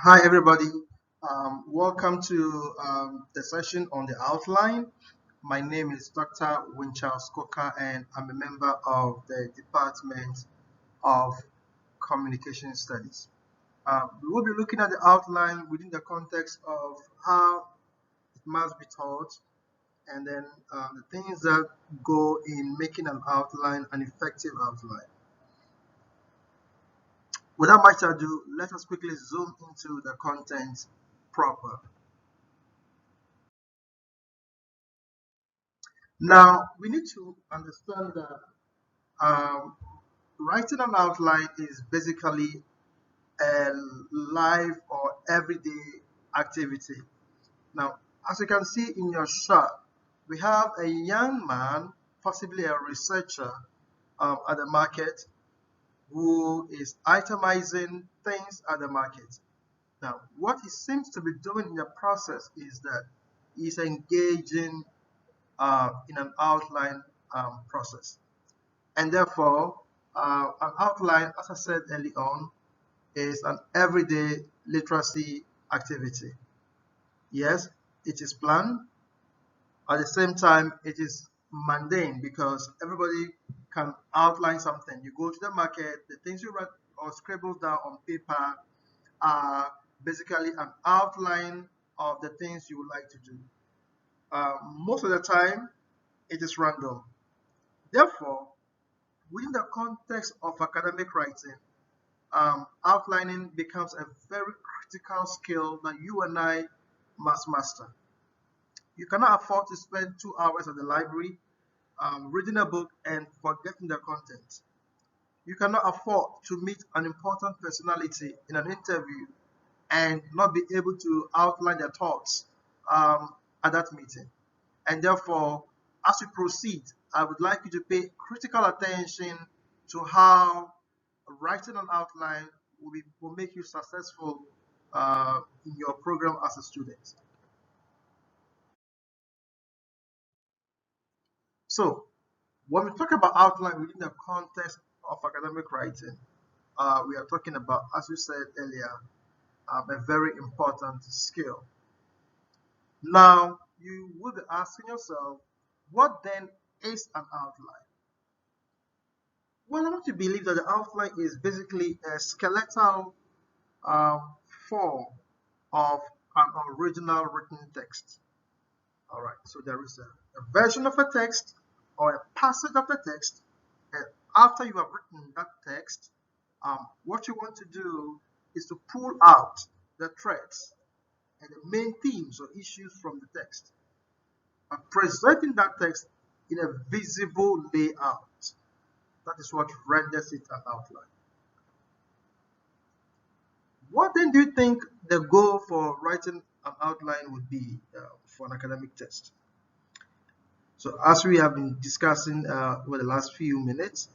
Hi, everybody. Welcome to the session on the outline. My name is Dr. Wicharles Coker, and I'm a member of the Department of Communication Studies. We will be looking at the outline within the context of how it must be taught, and then the things that go in making an outline an effective outline. Without much ado, let us quickly zoom into the content proper. Now, we need to understand that um, writing an outline is basically a live or everyday activity. Now, as you can see in your shot, we have a young man, possibly a researcher at the market, who is itemizing things at the market. Now, what he seems to be doing in the process is that he's engaging in an outline process. And therefore, an outline, as I said early on, is an everyday literacy activity. Yes, it is planned. At the same time, it is mundane because everybody can outline something. You go to the market, the things you write or scribble down on paper are basically an outline of the things you would like to do. Most of the time, it is random. Therefore, within the context of academic writing, outlining becomes a very critical skill that you and I must master. You cannot afford to spend 2 hours at the library reading a book and forgetting the content. You cannot afford to meet an important personality in an interview and not be able to outline their thoughts at that meeting. And therefore, as we proceed, I would like you to pay critical attention to how writing an outline will make you successful in your program as a student. So, when we talk about outline within the context of academic writing, we are talking about, as you said earlier, a very important skill. Now, you will be asking yourself, what then is an outline? Well, I want to believe that the outline is basically a skeletal um, form of an original written text. All right, so there is a version of a text or a passage of the text, and after you have written that text, what you want to do is to pull out the threads and the main themes or issues from the text and presenting that text in a visible layout. That is what renders it an outline. What then do you think the goal for writing an outline would be for an academic test? So, as we have been discussing over the last few minutes,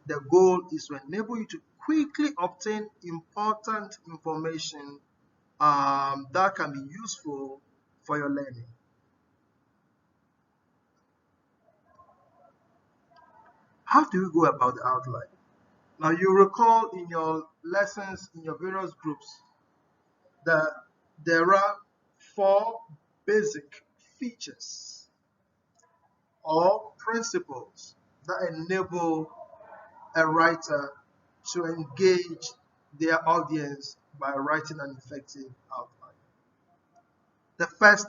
the goal is to enable you to quickly obtain important information that can be useful for your learning. How do you go about the outline? Now, you recall in your lessons in your various groups that there are four basic features or principles that enable a writer to engage their audience by writing an effective outline. The first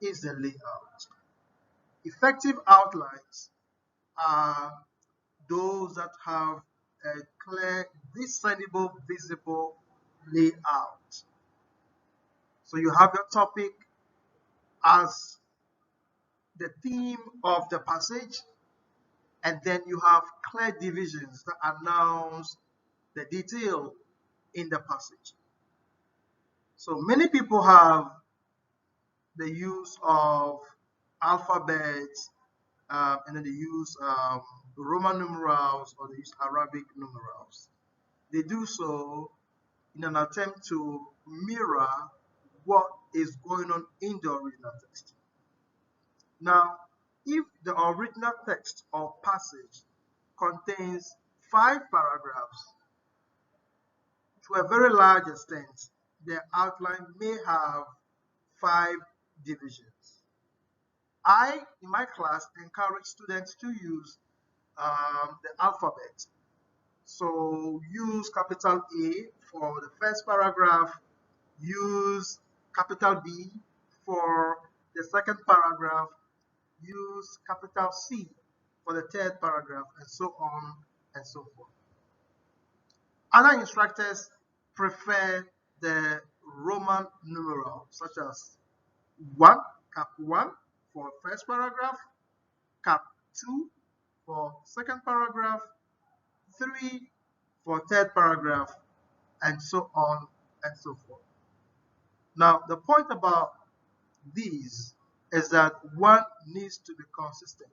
is the layout. Effective outlines are those that have a clear, discernible, visible layout. So you have your topic as the theme of the passage, and then you have clear divisions that announce the detail in the passage. So many people have the use of alphabets, and then they use Roman numerals or they use Arabic numerals. They do so in an attempt to mirror what is going on in the original text. Now, if the original text or passage contains 5 paragraphs, to a very large extent, the outline may have 5 divisions. I, in my class, encourage students to use the alphabet. So use capital A for the first paragraph, use capital B for the second paragraph, use capital C for the third paragraph, and so on and so forth. Other instructors prefer the Roman numeral, such as 1, cap 1 for first paragraph, cap 2 for second paragraph, 3 for third paragraph, and so on and so forth. Now, the point about these is that one needs to be consistent.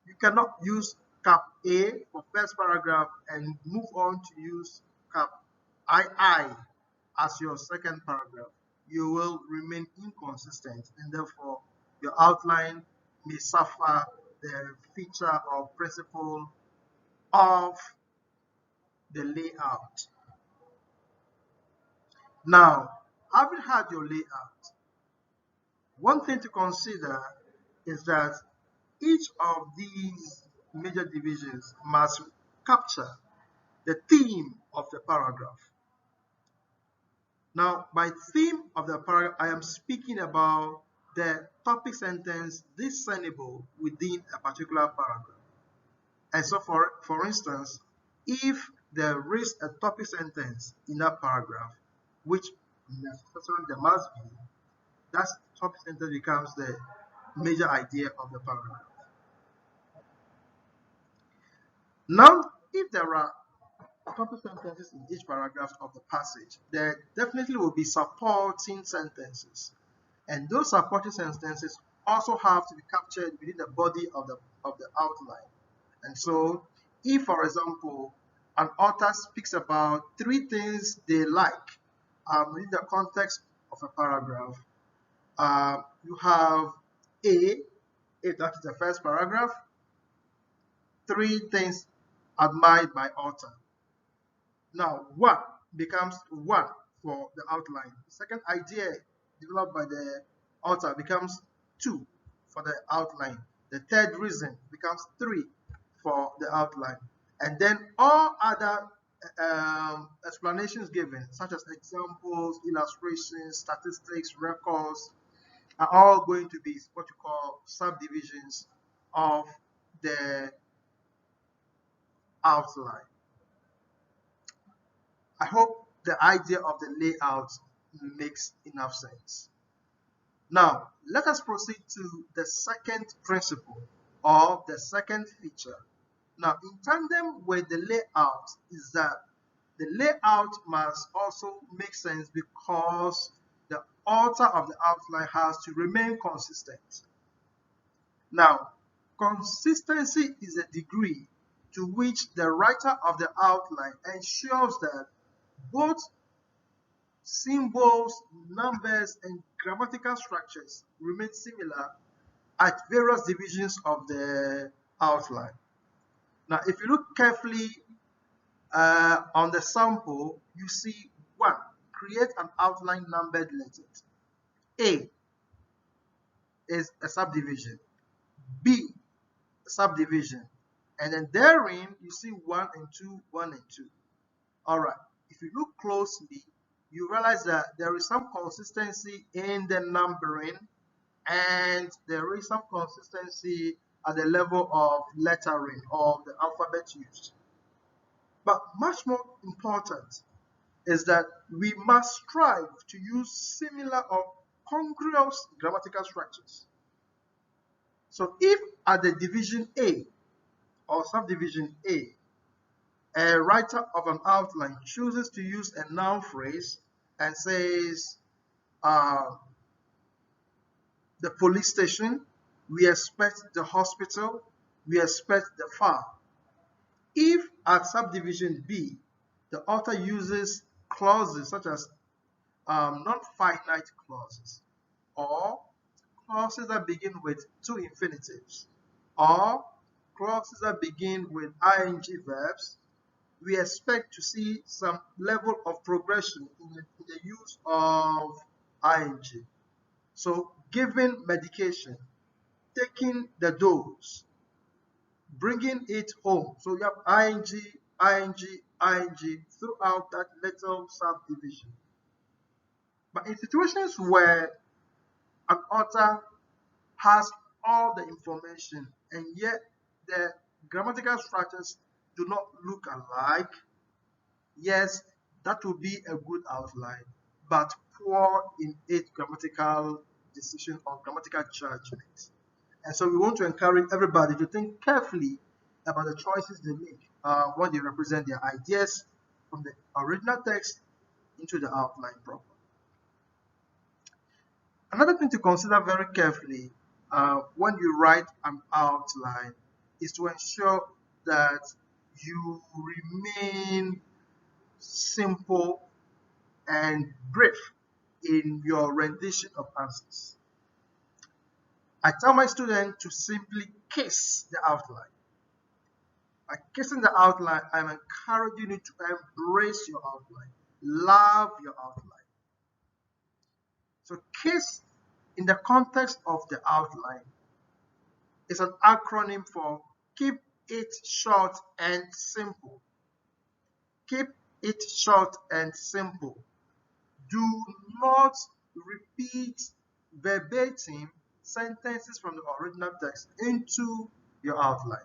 You cannot use cap A for first paragraph and move on to use cap II as your second paragraph. You will remain inconsistent, and therefore your outline may suffer the feature or principle of the layout. Now, having had your layout, one thing to consider is that each of these major divisions must capture the theme of the paragraph. Now, by theme of the paragraph, I am speaking about the topic sentence discernible within a particular paragraph. And so, for instance, if there is a topic sentence in that paragraph, which necessarily there must be, that topic sentence becomes the major idea of the paragraph. Now, if there are topic sentences in each paragraph of the passage, there definitely will be supporting sentences. And those supporting sentences also have to be captured within the body of the outline. And so, if, for example, an author speaks about 3 things they like within the context of a paragraph, you have A, if that is the first paragraph, 3 things admired by author. Now, 1 becomes 1 for the outline. The second idea developed by the author becomes 2 for the outline. The third reason becomes 3 for the outline. And then all other explanations given, such as examples, illustrations, statistics, records, are all going to be what you call subdivisions of the outline. I hope the idea of the layout makes enough sense. Now, let us proceed to the second principle or the second feature. Now, in tandem with the layout is that the layout must also make sense because the author of the outline has to remain consistent. Now, consistency is a degree to which the writer of the outline ensures that both symbols, numbers, and grammatical structures remain similar at various divisions of the outline. Now, if you look carefully on the sample, you see 1, create an outline numbered letters. A is a subdivision, B, a subdivision, and then therein you see 1 and 2, 1 and 2. All right, if you look closely, you realize that there is some consistency in the numbering and there is some consistency at the level of lettering or the alphabet used. But much more important is that we must strive to use similar or congruous grammatical structures. So if at the division A or subdivision a writer of an outline chooses to use a noun phrase and says, the police station, we expect the hospital, we expect the farm. If at subdivision B, the author uses clauses such as non-finite clauses, or clauses that begin with 2 infinitives, or clauses that begin with ing verbs, we expect to see some level of progression in the use of ing. So giving medication, taking the dose, bringing it home. So you have ing throughout that little subdivision. But in situations where an author has all the information and yet the grammatical structures do not look alike, yes, that will be a good outline, but poor in its grammatical decision or grammatical judgment. And so we want to encourage everybody to think carefully about the choices they make when they represent their ideas from the original text into the outline proper. Another thing to consider very carefully when you write an outline is to ensure that you remain simple and brief in your rendition of answers. I tell my students to simply kiss the outline. By kissing the outline, I'm encouraging you to embrace your outline, love your outline. So, KISS in the context of the outline is an acronym for Keep It Short and Simple. Keep it short and simple. Do not repeat verbatim sentences from the original text into your outline.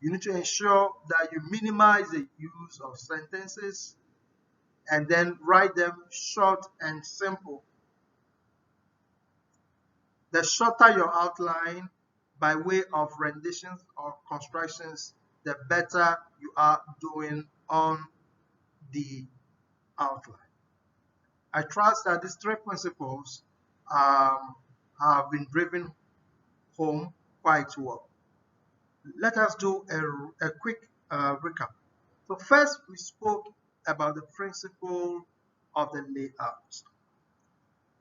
You need to ensure that you minimize the use of sentences and then write them short and simple. The shorter your outline by way of renditions or constructions, the better you are doing on the outline. I trust that these three principles have been driven home quite well. Let us do a quick recap. So first, we spoke about the principle of the layout.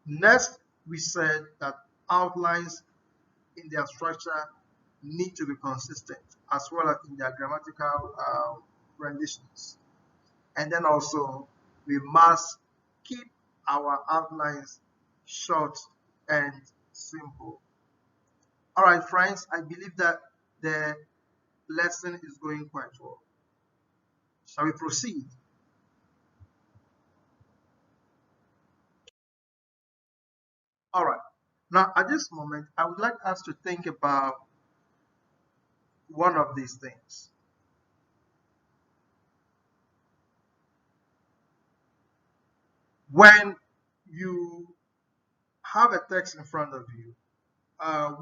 Next, we said that outlines in their structure need to be consistent as well as in their grammatical renditions. And then also, we must keep our outlines short and simple. All right, friends, I believe that the lesson is going quite well. Shall we proceed? All right. Now, at this moment, I would like us to think about one of these things. When you have a text in front of you,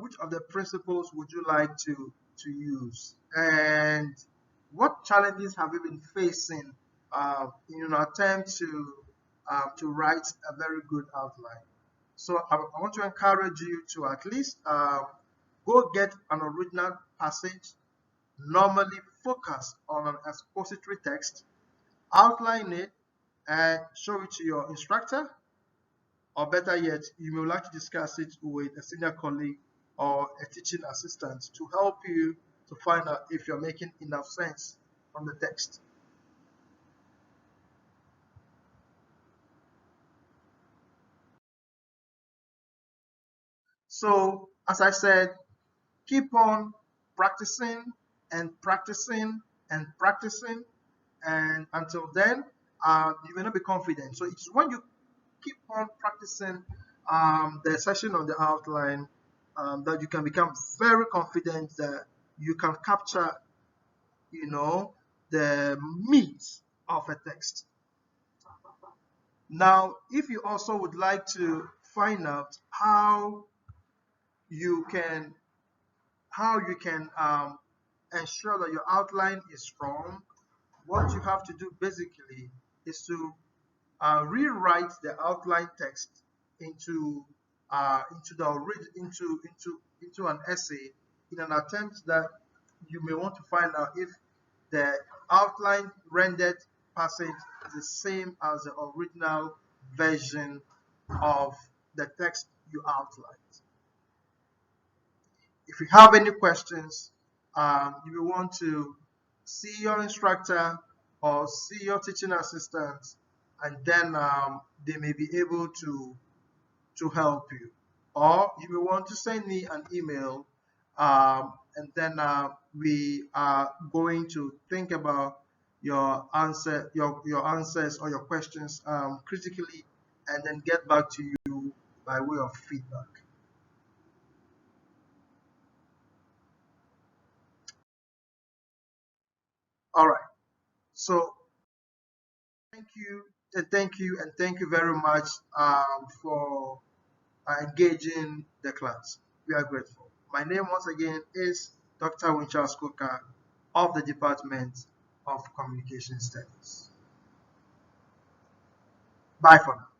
which of the principles would you like to use? And what challenges have you been facing in an attempt to write a very good outline? So I want to encourage you to at least go get an original passage, normally focus on an expository text, outline it, and show it to your instructor, or better yet, you may like to discuss it with a senior colleague or a teaching assistant to help you to find out if you're making enough sense from the text. So, as I said, keep on practicing and practicing and practicing, and until then, you may not be confident. So, it's when you keep on practicing the session on the outline that you can become very confident that you can capture, the meat of a text. Now, if you also would like to find out you can how you can ensure that your outline is strong, what you have to do basically is to rewrite the outline text into into an essay in an attempt that you may want to find out if the outline rendered passage is the same as the original version of the text you outlined. If you have any questions, you will want to see your instructor or see your teaching assistant, and then they may be able to help you. Or you may want to send me an email, and then we are going to think about your answers or your questions critically, and then get back to you by way of feedback. All right. So thank you very much for engaging the class. We are grateful. My name once again is Dr. Wicharles Coker of the Department of Communication Studies. Bye for now.